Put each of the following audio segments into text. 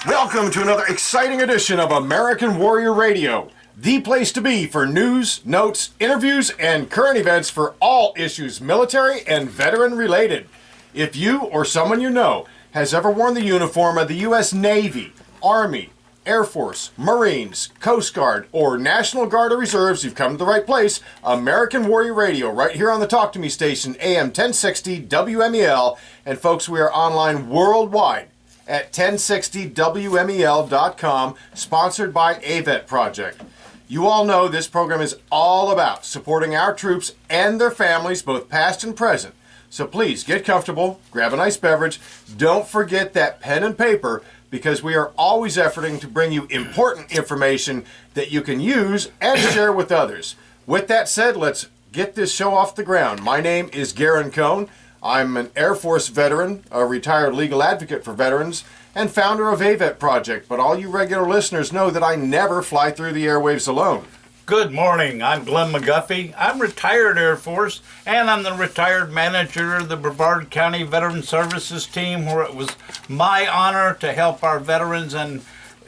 Welcome to another exciting edition of American Warrior Radio, the place to be for news, notes, interviews, and current events for all issues military and veteran related. If you or someone you know has ever worn the uniform of the U.S. Navy, Army, Air Force, Marines, Coast Guard, or National Guard or Reserves, you've come to the right place. American Warrior Radio, right here on the Talk to Me station, AM 1060 WMEL. And folks, we are online worldwide at 1060WMEL.com, sponsored by AVET Project. You all know this program is all about supporting our troops and their families, both past and present. So please get comfortable, grab a nice beverage. Don't forget that pen and paper, because we are always efforting to bring you important information that you can use and share with others. With that said, let's get this show off the ground. My name is Garen Cohn. I'm an Air Force veteran, a retired legal advocate for veterans, and founder of AVET Project. But all you regular listeners know that I never fly through the airwaves alone. Good morning. I'm Glenn McGuffey. I'm retired Air Force, and I'm the retired manager of the Brevard County Veteran Services team, where it was my honor to help our veterans and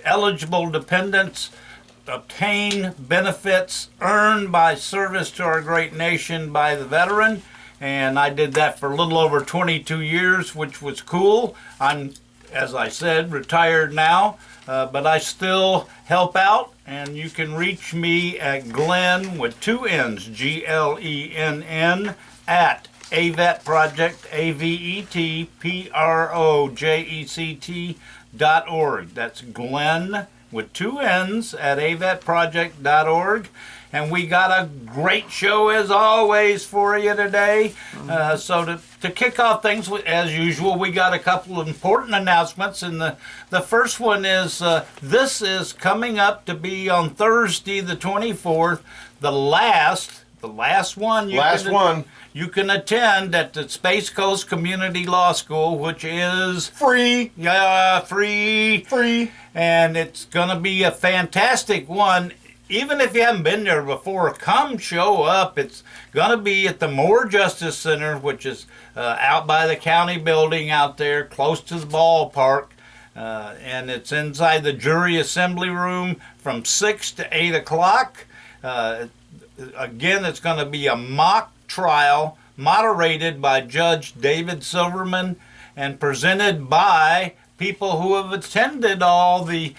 eligible dependents obtain benefits earned by service to our great nation by the veteran. And I did that for a little over 22 years, which was cool. I'm, as I said, retired now, but I still help out, and you can reach me at Glenn with two N's, Glenn, at AVET Project, AVETPROJECT.org. That's Glenn with two N's at AVETproject.org. And we got a great show, as always, for you today. So to kick off things, as usual, we got a couple of important announcements. And the first one is this is coming up to be on Thursday, the 24th, the last one. You can attend at the Space Coast Community Law School, which is Free. Yeah, free. And it's going to be a fantastic one. Even if you haven't been there before, come show up. It's going to be at the Moore Justice Center, which is out by the county building out there, close to the ballpark. And it's inside the jury assembly room from 6 to 8 o'clock. Again, it's going to be a mock trial moderated by Judge David Silverman and presented by people who have attended all the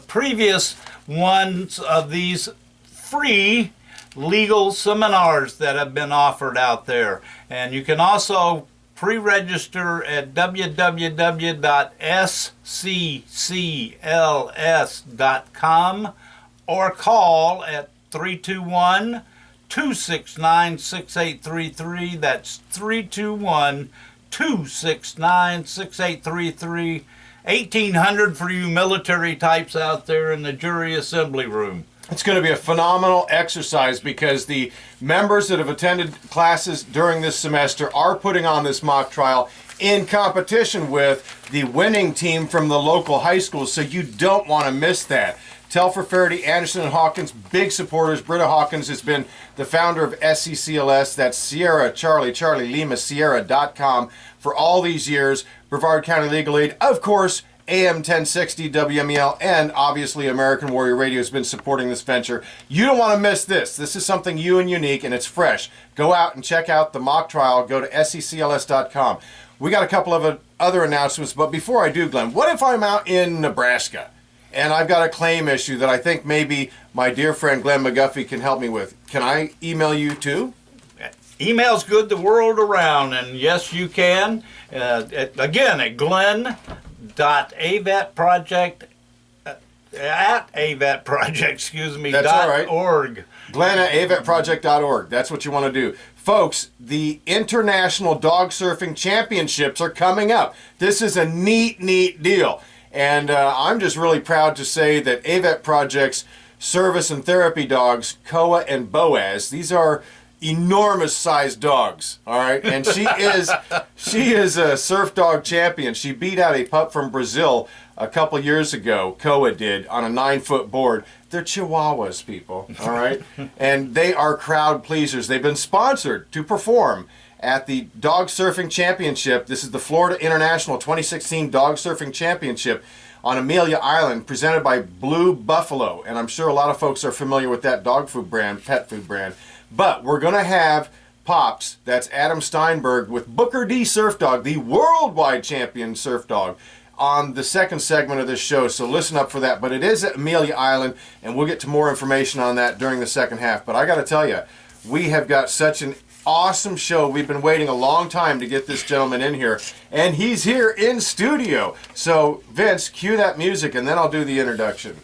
previous ones of these free legal seminars that have been offered out there. And you can also pre-register at www.sccls.com or call at 321-269-6833. That's 321-269-6833. 1,800 for you military types out there in the jury assembly room. It's going to be a phenomenal exercise, because the members that have attended classes during this semester are putting on this mock trial in competition with the winning team from the local high school, so you don't want to miss that. Telfer, Faraday, Anderson, and Hawkins, big supporters. Britta Hawkins has been the founder of SCCLS, that's Sierra Charlie Lima Sierra.com, for all these years. Brevard County Legal Aid, of course, AM 1060 WMEL, and obviously American Warrior Radio has been supporting this venture. You don't want to miss this. This is something new and unique, and it's fresh. Go out and check out the mock trial. Go to SCCLS.com. We got a couple of other announcements, but before I do, Glenn, what if I'm out in Nebraska and I've got a claim issue that I think maybe my dear friend Glenn McGuffey can help me with? Can I email you too? Email's good the world around, and yes, you can. Again, at glenn.avetproject at avetproject, That's all right. .org. Glenn at avetproject.org. That's what you want to do. Folks, the International Dog Surfing Championships are coming up. This is a neat deal. And I'm just really proud to say that AVET Project's service and therapy dogs, Koa and Boaz, these are enormous sized dogs, all right? And she is a surf dog champion. She beat out a pup from Brazil a couple years ago, Koa did, on a 9-foot board. They're Chihuahuas, people, all right? And they are crowd pleasers. They've been sponsored to perform at the Dog Surfing Championship. This is the Florida International 2016 Dog Surfing Championship on Amelia Island, presented by Blue Buffalo. And I'm sure a lot of folks are familiar with that dog food brand, pet food brand. But we're going to have Pops, that's Adam Steinberg, with Booker D. Surf Dog, the worldwide champion surf dog, on the second segment of this show. So listen up for that. But it is at Amelia Island, and we'll get to more information on that during the second half. But I got to tell you, we have got such an awesome show. We've been waiting a long time to get this gentleman in here, and he's here in studio. So Vince, cue that music, and then I'll do the introduction.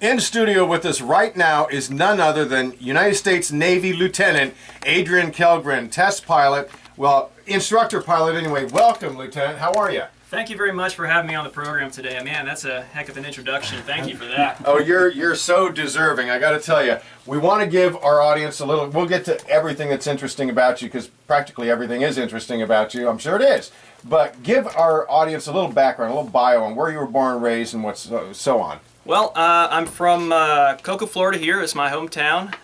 In studio with us right now is none other than United States Navy Lieutenant Adrian Kellgren, test pilot, well, instructor pilot anyway. Welcome, Lieutenant. How are you? Thank you very much for having me on the program today. Man, that's a heck of an introduction. Thank you for that. Oh, you're so deserving. I got to tell you, we want to give our audience a little. We'll get to everything that's interesting about you, because practically everything is interesting about you. I'm sure it is. But give our audience a little background, a little bio on where you were born and raised and what's so on. Well, I'm from Cocoa, Florida here. It's my hometown.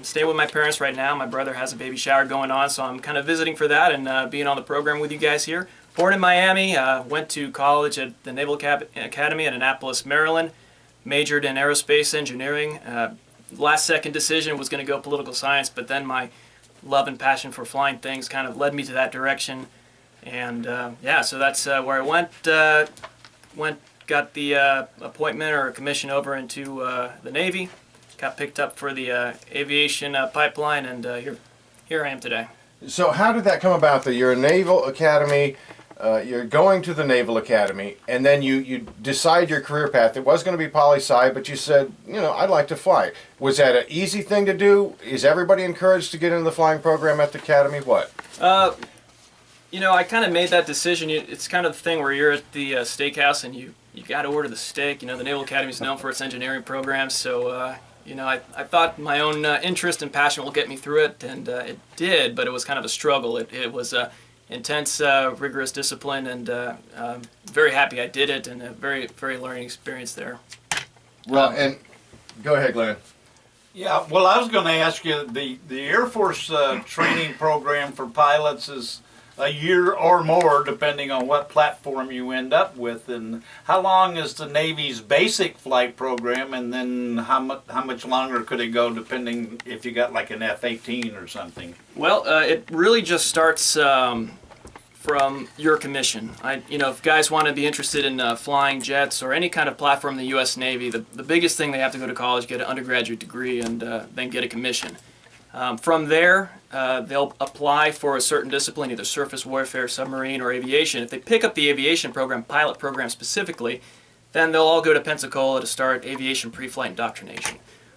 Staying with my parents right now. My brother has a baby shower going on, so I'm kind of visiting for that and being on the program with you guys here. Born in Miami, went to college at the Naval Academy in Annapolis, Maryland. Majored in aerospace engineering. Last second decision was going to go political science, but then my love and passion for flying things kind of led me to that direction. And yeah, so that's where I went. Got the appointment or commission over into the Navy, got picked up for the aviation pipeline, and here I am today. So how did that come about that you're a Naval Academy, you're going to the Naval Academy, and then you decide your career path? It was going to be poli-sci, but you said, I'd like to fly. Was that an easy thing to do? Is everybody encouraged to get into the flying program at the Academy? What? I kind of made that decision. It's kind of the thing where you're at the steakhouse and you got to order the steak. The Naval Academy is known for its engineering programs, so I thought my own interest and passion will get me through it, and it did. But it was kind of a struggle. It was intense, rigorous discipline, and very happy I did it, and a very, very learning experience there. Well, and go ahead, Glenn. Yeah, well, I was going to ask you, the Air Force training program for pilots is a year or more, depending on what platform you end up with. And how long is the Navy's basic flight program, and then how much longer could it go, depending if you got like an F-18 or something? Well, it really just starts from your commission. If guys want to be interested in flying jets or any kind of platform in the U.S. Navy, the biggest thing, they have to go to college, get an undergraduate degree, and then get a commission. From there, they'll apply for a certain discipline, either surface warfare, submarine, or aviation. If they pick up the aviation program, pilot program specifically, then they'll all go to Pensacola to start aviation pre-flight indoctrination.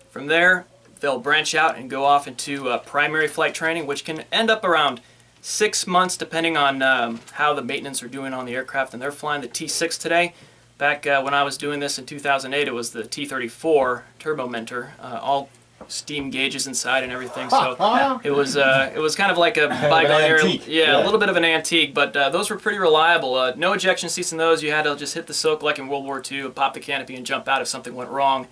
From there, they'll branch out and go off into primary flight training, which can end up around 6 months, depending on how the maintenance are doing on the aircraft. And they're flying the T6 today. Back when I was doing this in 2008, it was the T35 Turbo Mentor, all steam gauges inside and everything, so it was kind of like a bygone era. Yeah, a little bit of an antique, but those were pretty reliable. No ejection seats in those. You had to just hit the soak like in World War II, pop the canopy and jump out if something went wrong.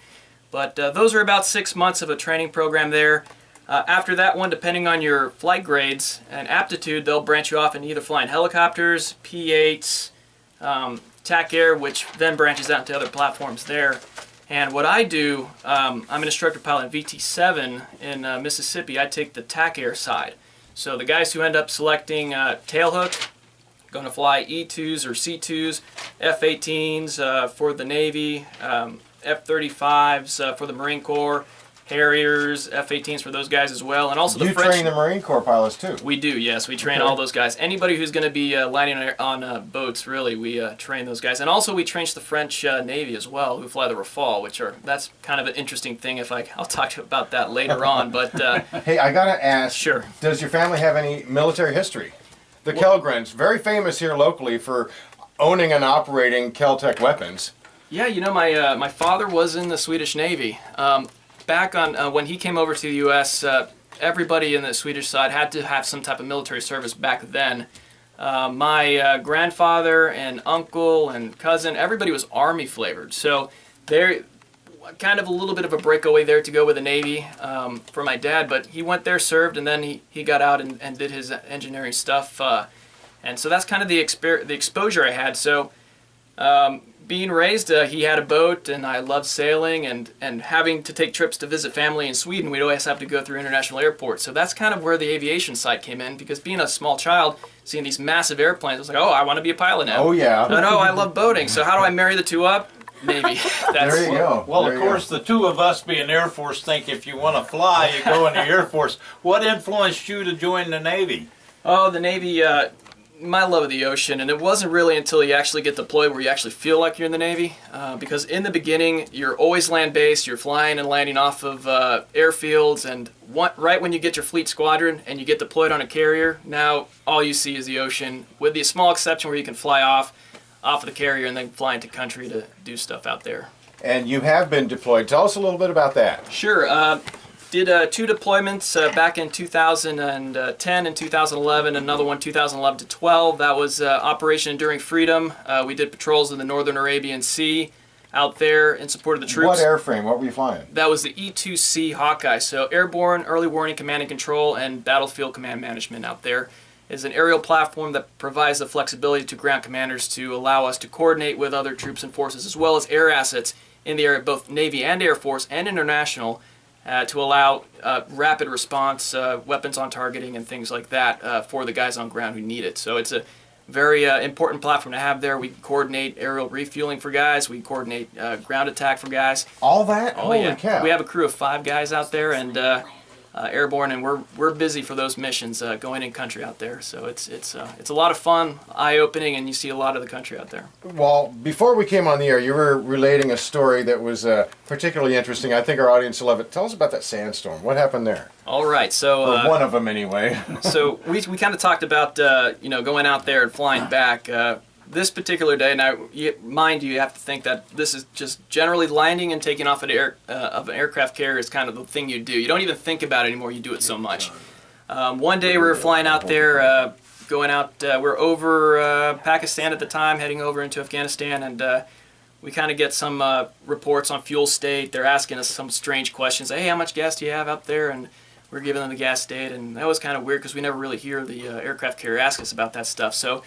But those are about 6 months of a training program there. After that one, depending on your flight grades and aptitude, they'll branch you off in either flying helicopters, P-8s, TAC Air, which then branches out into other platforms there. And what I do, I'm an instructor pilot in VT7 in Mississippi. I take the TAC Air side. So the guys who end up selecting tailhook, going to fly E2s or C2s, F-18s for the Navy, F-35s for the Marine Corps, Harriers, F-18s for those guys as well, and also the French. You train the Marine Corps pilots too. We do, yes. We train all those guys. Anybody who's going to be landing on boats, really, we train those guys. And also we train the French Navy as well, who fly the Rafale, that's kind of an interesting thing. I'll talk to you about that later on. But hey, I gotta ask. Sure. Does your family have any military history? The Kellgrens, very famous here locally for owning and operating Kel-Tec weapons. Yeah, my father was in the Swedish Navy. Back on when he came over to the U.S., everybody in the Swedish side had to have some type of military service back then. My grandfather and uncle and cousin, everybody was Army flavored. So they're kind of a little bit of a breakaway there to go with the Navy for my dad. But he went there, served, and then he got out and did his engineering stuff. And so that's kind of the exposure I had. So being raised, he had a boat, and I loved sailing and having to take trips to visit family in Sweden. We'd always have to go through international airports. So that's kind of where the aviation side came in, because being a small child, seeing these massive airplanes, I was like, oh, I want to be a pilot now. Oh, yeah. No, I love boating. So how do I marry the two up? Maybe. There you go. Well, There of you go. course, the two of us being Air Force think if you want to fly, you go in the Air Force. What influenced you to join the Navy? Oh, the Navy, my love of the ocean, and it wasn't really until you actually get deployed where you actually feel like you're in the Navy, because in the beginning, you're always land-based, you're flying and landing off of airfields, and right when you get your fleet squadron and you get deployed on a carrier, now all you see is the ocean, with the small exception where you can fly off of the carrier and then fly into country to do stuff out there. And you have been deployed. Tell us a little bit about that. Sure. Did 2 deployments back in 2010 and 2011, another one 2011 to 12. That was Operation Enduring Freedom. We did patrols in the Northern Arabian Sea out there in support of the troops. What airframe? What were you flying? That was the E-2C Hawkeye. So Airborne Early Warning Command and Control and Battlefield Command Management out there is an aerial platform that provides the flexibility to ground commanders to allow us to coordinate with other troops and forces, as well as air assets in the area, both Navy and Air Force and international, to allow rapid response, weapons on targeting, and things like that for the guys on ground who need it. So it's a very important platform to have there. We coordinate aerial refueling for guys. We coordinate ground attack for guys. All that? Oh, Holy yeah. cow. We have a crew of 5 guys out there, and airborne, and we're busy for those missions going in country out there. So it's a lot of fun, eye-opening, and you see a lot of the country out there. Well, before we came on the air, you were relating a story that was particularly interesting. I think our audience will love it. Tell us about that Sandstorm. What happened there? All right, so Or one of them, anyway. so we kind of talked about going out there and flying back. This particular day, now mind you have to think that this is just generally landing and taking off of an aircraft carrier is kind of the thing you do. You don't even think about it anymore. You do it so much. One day we were flying out there, going out. We're over Pakistan at the time, heading over into Afghanistan, and we kind of get some reports on fuel state. They're asking us some strange questions. Hey, how much gas do you have out there? And we're giving them the gas state, and that was kind of weird because we never really hear the aircraft carrier ask us about that stuff. So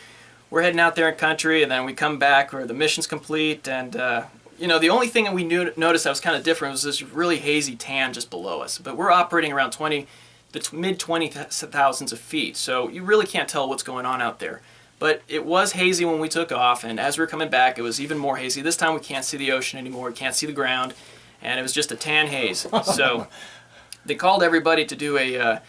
we're heading out there in country, and then we come back where the mission's complete, and the only thing that we noticed that was kind of different was this really hazy tan just below us. But we're operating around mid 20,000s of feet, so you really can't tell what's going on out there. But it was hazy when we took off, and as we were coming back, it was even more hazy. This time we can't see the ocean anymore, we can't see the ground, and it was just a tan haze. So they called everybody to do a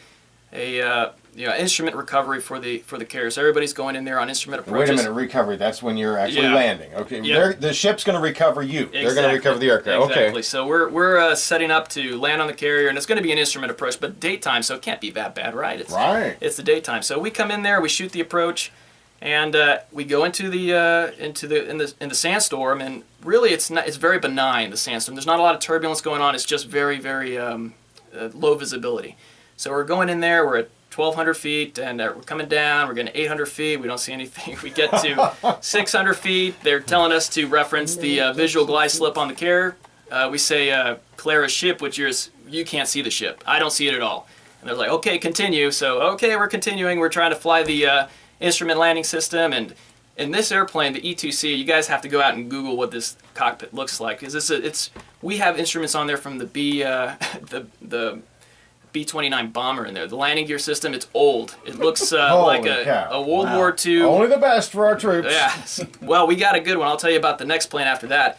instrument recovery for the carrier. So everybody's going in there on instrument approaches. Wait a minute, recovery. That's when you're actually Yeah. landing. Okay, Yeah. the ship's going to recover you. They're going to Exactly. recover the aircraft. Exactly. Okay. So we're setting up to land on the carrier, and it's going to be an instrument approach, but daytime, so it can't be that bad, right? Right. It's the daytime. So we come in there, we shoot the approach, and we go into the sandstorm, and really it's very benign, the sandstorm. There's not a lot of turbulence going on. It's just very very low visibility. So we're going in there. We're at 1,200 feet, and we're coming down. We're getting 800 feet. We don't see anything. We get to 600 feet. They're telling us to reference the visual glide slip on the carrier. We say Clara's ship, which is you can't see the ship. I don't see it at all. And they're like, okay, continue. So okay, we're continuing. We're trying to fly the instrument landing system, and in this airplane, the E-2C, you guys have to go out and Google what this cockpit looks like. Because we have instruments on there from the B-29 bomber in there. The landing gear system, it's old. It looks like a World War II. Only the best for our troops. Yeah. Well, we got a good one. I'll tell you about the next plane after that.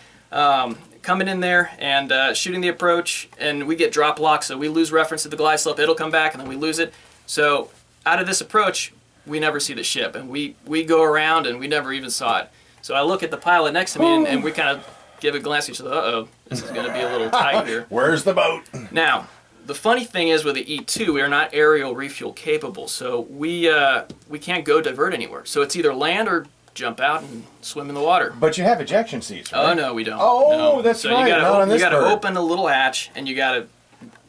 Coming in there and shooting the approach, and we get drop lock, so we lose reference to the glide slope. It'll come back, and then we lose it. So out of this approach, we never see the ship, and we go around, and we never even saw it. So I look at the pilot next to me, and we kind of give a glance at each other. Uh-oh, this is going to be a little tight here. Where's the boat? Now, the funny thing is with the E2, we are not aerial refuel capable, so we can't go divert anywhere. So it's either land or jump out and swim in the water. But you have ejection seats, right? Oh no, we don't. Oh, no. that's so right. You gotta, Not on you this gotta bird. open a little hatch, and you gotta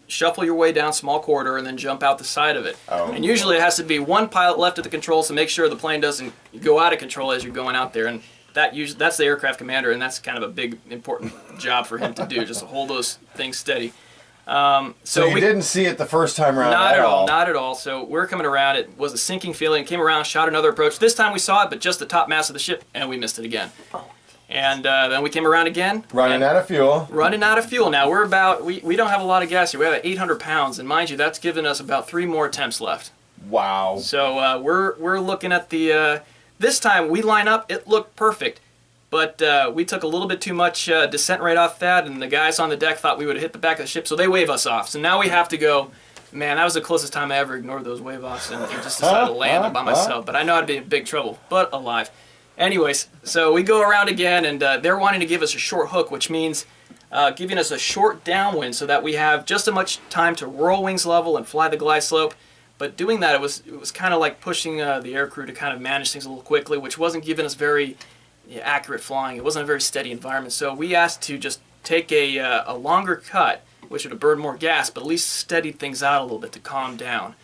shuffle your way down small corridor, and then jump out the side of it. Oh. And usually it has to be one pilot left at the controls to make sure the plane doesn't go out of control as you're going out there. And that's the aircraft commander, and that's kind of a big important job for him to do, just to hold those things steady. So you didn't see it the first time around Not at all? Not at all. So we're coming around. It was a sinking feeling. Came around, shot another approach. This time we saw it, but just the top mast of the ship, and we missed it again. And then we came around again. Running out of fuel. Running out of fuel. Now we're about, we don't have a lot of gas here. We have 800 pounds, and mind you, that's given us about 3 more attempts left. Wow. So we're looking at the, this time we line up, it looked perfect. But we took a little bit too much descent right off that, and the guys on the deck thought we would have hit the back of the ship, so they wave us off. So now we have to go. Man, that was the closest time I ever ignored those wave offs and just decided to land by myself. But I know I'd be in big trouble, but alive. Anyways, so we go around again, and they're wanting to give us a short hook, which means giving us a short downwind so that we have just as much time to roll wings level and fly the glide slope. But doing that, it was kind of like pushing the air crew to kind of manage things a little quickly, which wasn't giving us very accurate flying. It wasn't a very steady environment. So we asked to just take a longer cut, which would have burned more gas, but at least steadied things out a little bit to calm down.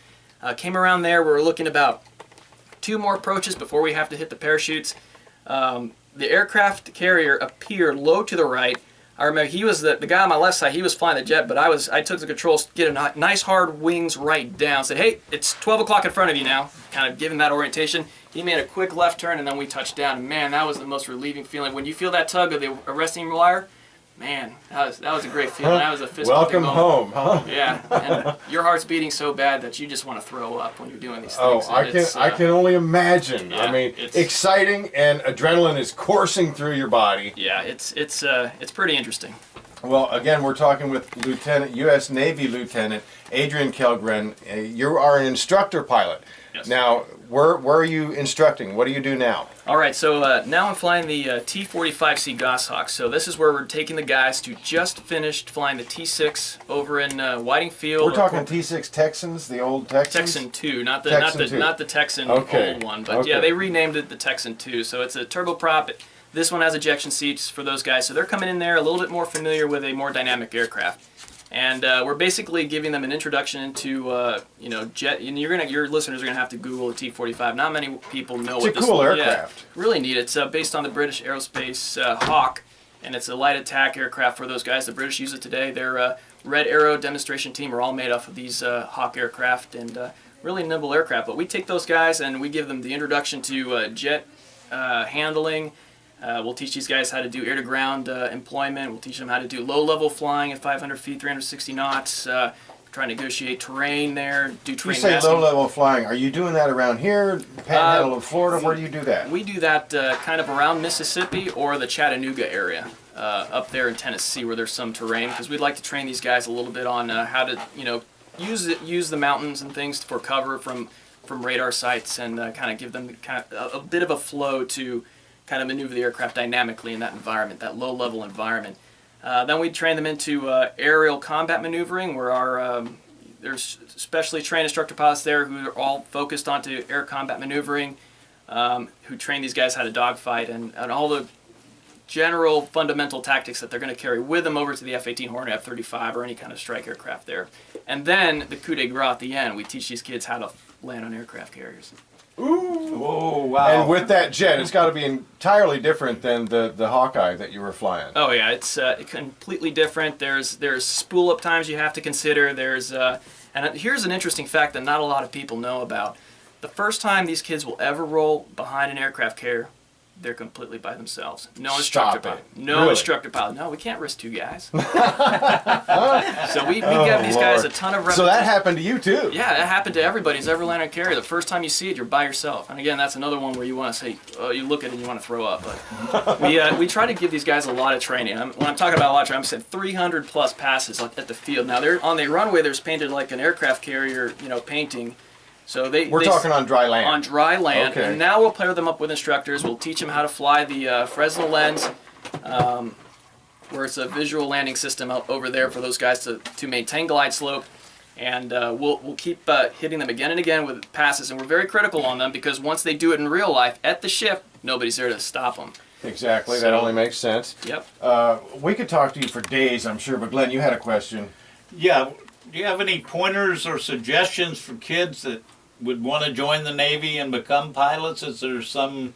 Came around there, we were looking about 2 more approaches before we have to hit the parachutes. The aircraft carrier appeared low to the right. I remember he was the guy on my left side, he was flying the jet, but I took the controls to get a nice hard wings right down. Said, hey, it's 12 o'clock in front of you now. Kind of giving that orientation. He made a quick left turn, and then we touched down. And man, that was the most relieving feeling. When you feel that tug of the arresting wire, man, that was a great feeling. That was a fist Welcome moment. home, huh? Yeah, and your heart's beating so bad that you just want to throw up when you're doing these Oh, things. I can only imagine. Yeah, I mean, it's exciting, and adrenaline is coursing through your body. Yeah, it's pretty interesting. Well, again, we're talking with U.S. Navy Lieutenant Adrian Kellgren. You are an instructor pilot. Yes. Now, where are you instructing? What do you do now? All right, so now I'm flying the T45 Goshawk. So this is where we're taking the guys who just finished flying the T6 over in Whiting Field. We're talking T6 Texans, the old Texans? Texan 2, not the Texan Okay. old one, but Okay. yeah, they renamed it the Texan 2. So it's a turboprop. This one has ejection seats for those guys, so they're coming in there a little bit more familiar with a more dynamic aircraft. And we're basically giving them an introduction into, jet. And your listeners are gonna have to Google the T45. Not many people know It's what a this cool is. aircraft. Yeah, really neat. It's based on the British Aerospace Hawk, and it's a light attack aircraft for those guys. The British use it today. Their Red Arrow demonstration team are all made off of these Hawk aircraft, and really nimble aircraft. But we take those guys and we give them the introduction to jet handling. We'll teach these guys how to do air-to-ground employment. We'll teach them how to do low-level flying at 500 feet, 360 knots. Try to negotiate terrain there, do terrain You say masking. low-level flying. Are you doing that around here, Panhandle of Florida? Where do you do that? We do that kind of around Mississippi or the Chattanooga area, up there in Tennessee where there's some terrain, because we'd like to train these guys a little bit on how to, use the mountains and things for cover from radar sites, and kind of give them a bit of a flow to kind of maneuver the aircraft dynamically in that environment, that low-level environment. Then we train them into aerial combat maneuvering, where there's specially trained instructor pilots there who are all focused onto air combat maneuvering, who train these guys how to dogfight and all the general fundamental tactics that they're going to carry with them over to the F-18 Hornet, F-35, or any kind of strike aircraft there. And then the coup de grace at the end, we teach these kids how to land on aircraft carriers. Ooh. Oh, wow. And with that jet, it's got to be entirely different than the Hawkeye that you were flying. Oh yeah, it's completely different. There's spool up times you have to consider. There's and here's an interesting fact that not a lot of people know about. The first time these kids will ever roll behind an aircraft carrier, they're completely by themselves. No instructor Stop it. pilot. No Really? instructor pilot. No, we can't risk 2 guys. So we give these guys a ton of repetition. So that happened to you too. Yeah, that happened to everybody who's ever landed a carrier. The first time you see it, you're by yourself. And again, that's another one where you want to say, you look at it and you want to throw up. But we try to give these guys a lot of training. When I'm talking about a lot of training, I'm saying 300 plus passes at the field. Now, they're on the runway. There's painted like an aircraft carrier, painting. So We're talking on dry land. On dry land. Okay. And now we'll pair them up with instructors. We'll teach them how to fly the Fresnel lens, where it's a visual landing system out over there for those guys to maintain glide slope. And we'll keep hitting them again and again with passes, and we're very critical on them because once they do it in real life at the ship, nobody's there to stop them. Exactly, that So- only makes sense. Yep. We could talk to you for days, I'm sure, but Glenn, you had a question. Yeah. Do you have any pointers or suggestions for kids that would want to join the Navy and become pilots? Is there some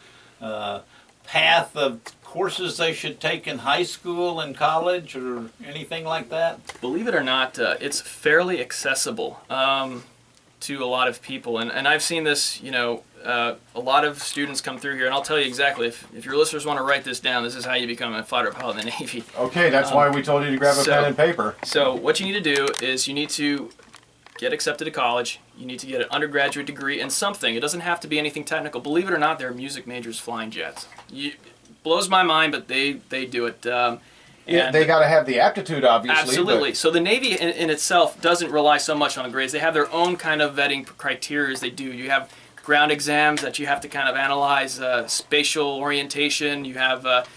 path of courses they should take in high school and college or anything like that? Believe it or not, it's fairly accessible to a lot of people, and I've seen this. A lot of students come through here, and I'll tell you exactly. If your listeners want to write this down, this is how you become a fighter pilot in the Navy. Okay, that's why we told you to grab a pen and paper. So what you need to do is you need to get accepted to college. You need to get an undergraduate degree in something. It doesn't have to be anything technical. Believe it or not, there are music majors flying jets. Blows my mind, but they do it. Yeah, they got to have the aptitude, obviously. Absolutely. So the Navy in itself doesn't rely so much on the grades. They have their own kind of vetting criteria. They do. You have ground exams that you have to kind of analyze spatial orientation. You have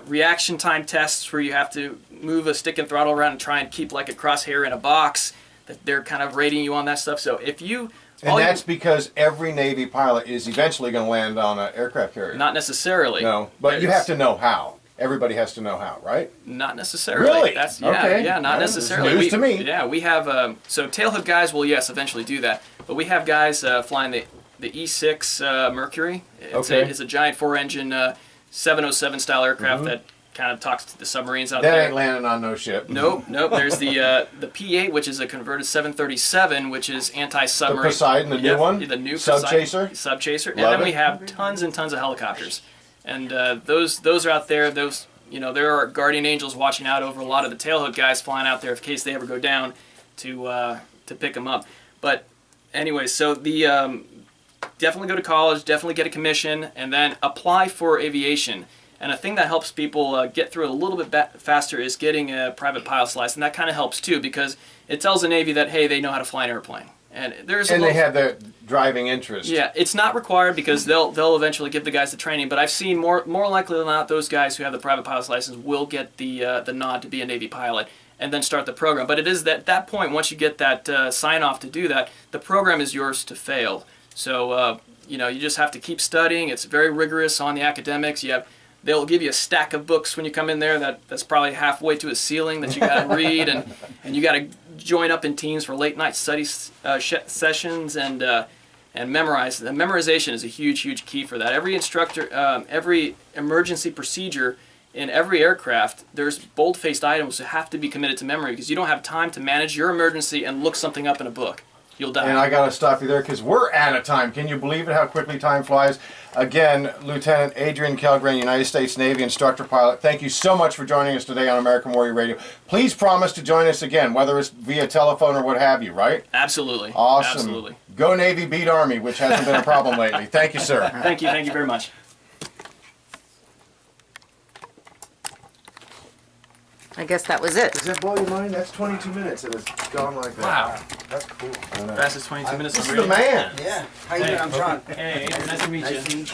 reaction time tests where you have to move a stick and throttle around and try and keep like a crosshair in a box. That they're kind of rating you on that stuff. So if you... And that's because every Navy pilot is eventually going to land on an aircraft carrier. Not necessarily. No, but you have to know how. Everybody has to know how, right? Not necessarily. Really? That's, okay. Yeah, not That's necessarily. news to me. Yeah, we have... so tailhook guys will, yes, eventually do that. But we have guys flying the E6 Mercury. It's a giant four-engine 707 style aircraft that kind of talks to the submarines out there. That ain't landing on no ship. Nope. There's the P8, which is a converted 737, which is anti-submarine. The Poseidon, the new one? The new Subchaser? Subchaser. And Love then it. we have tons and tons of helicopters. And those are out there. Those, there are guardian angels watching out over a lot of the tailhook guys flying out there in case they ever go down to pick them up. But anyway, so the definitely go to college, definitely get a commission, and then apply for aviation. And a thing that helps people get through it a little bit faster is getting a private pilot's license. And that kind of helps too because it tells the Navy that, hey, they know how to fly an airplane. And they have the driving interest. Yeah, it's not required because they'll eventually give the guys the training. But I've seen more likely than not, those guys who have the private pilot's license will get the nod to be a Navy pilot and then start the program. But it is that point, once you get that sign off to do that, the program is yours to fail. So you just have to keep studying. It's very rigorous on the academics. They'll give you a stack of books when you come in there that's probably halfway to a ceiling that you got to read, and you got to join up in teams for late night study sessions and memorize. The memorization is a huge key for that. Every instructor, every emergency procedure in every aircraft, there's bold-faced items that have to be committed to memory because you don't have time to manage your emergency and look something up in a book. You'll die. And I got to stop you there because we're out of time. Can you believe it, how quickly time flies? Again, Lieutenant Adrian Kellgren, United States Navy instructor pilot, thank you so much for joining us today on American Warrior Radio. Please promise to join us again, whether it's via telephone or what have you, right? Absolutely. Awesome. Absolutely. Go Navy, beat Army, which hasn't been a problem lately. Thank you, sir. Thank you very much. I guess that was it. Does that blow your mind? That's 22 minutes and it's gone like that. Wow. That's cool. Fastest 22 minutes. This is the man. Yeah. How you doing? I'm John. Hey, nice to meet you.